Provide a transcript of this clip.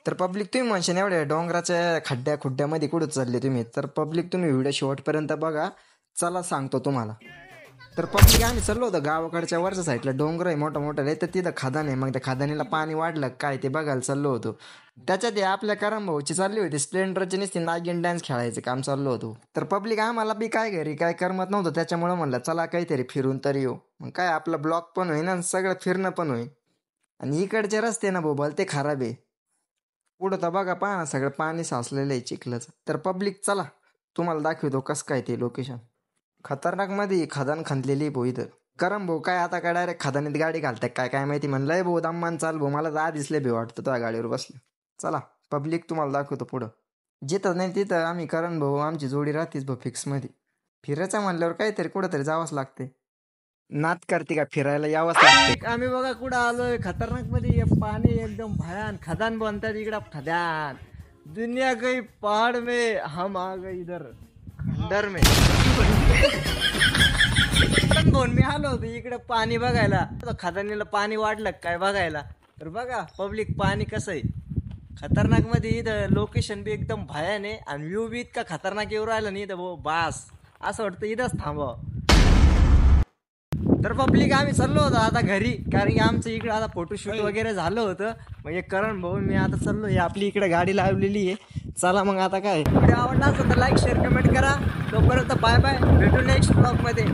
तर पब्लिक तुम्ही म्हणशान एवढ्या डोंगराच्या खड्ड्यामध्ये कुठं चालले तुम्ही, तर पब्लिक तुम्ही व्हिडिओ शेवटपर्यंत बघा. चला सांगतो तुम्हाला. तर पब्लिक आम्ही चाललो होतो गावाकडच्या वरच्या साईडला, डोंगर आहे मोठा मोठा, तर तिथं खदान आहे. मग त्या खदानीला पाणी वाढलं काय ते बघायला चाललो होतो. त्याच्यात आपल्या करम भाऊची चालली होती स्प्लेंडरची नुसती नागिन डान्स खेळायचं काम चाललो होतो. तर पब्लिक आम्हाला बी काय घरी काय करमत नव्हतं, त्याच्यामुळे म्हणलं चला काहीतरी फिरून तरी येऊ. मग काय आपलं ब्लॉग पण होईन आणि सगळं फिरणं पण होईल. आणि इकडचे रस्ते ना भाऊ ते खराब आहे. पुढं तर बघा पहा ना, सगळं पाणी साचलेलं आहे चिखलाचं. तर पब्लिक चला तुम्हाला दाखवतो कसं काय ते लोकेशन. खतरनाक मध्ये खदान खणलेली भाऊ इथं. करम भाऊ काय आता काय डायरेक्ट खदानीत गाडी घालताय काय माहिती. म्हणलंय भाऊ दम्मान चाल भाऊ, मला जा दिसले भाऊ वाटतं तुझ्या गाडीवर बसले. चला पब्लिक तुम्हाला दाखवतो पुढं. जिथं नाही तिथं आम्ही करण भाऊ आमची जोडी राहतीच भाऊ फिक्स मध्ये. फिरायचं म्हणल्यावर काहीतरी कुठंतरी जावंच लागते. नात करते का फिरायला यावंच लागते. आम्ही बघा कुठं आलोय खतरनाक मध्ये. पाणी एकदम भयान खदान बनतात इकडं. खदान दुनिया गई पहाड में, हम आ गए इधर खंडर में. मी आलो होतो इकडे पाणी बघायला. खदानीला पाणी वाढलं काय बघायला. तर बघा पब्लिक पाणी कसं आहे खतरनाक मध्ये. इथं लोकेशन बी एकदम भयान आहे आणि व्ह्यू बी इतका खतरनाक येऊ राहिला नाही इथं भाऊ बास असं वाटतं इथंच थांबावं. तर पब्लिक आम्ही चाललो होतो आता घरी, कारण की आमचं इकडे आता फोटोशूट वगैरे झालं होतं. मग एक करण भाऊ मी आता चाललो. ही आपली इकडे गाडी लावलेली आहे. चला मग आता काय व्हिडिओ आवडला असेल तर लाईक शेअर कमेंट करा. तोपर्यंत बाय बाय, भेटू नेक्स्ट ब्लॉग मध्ये.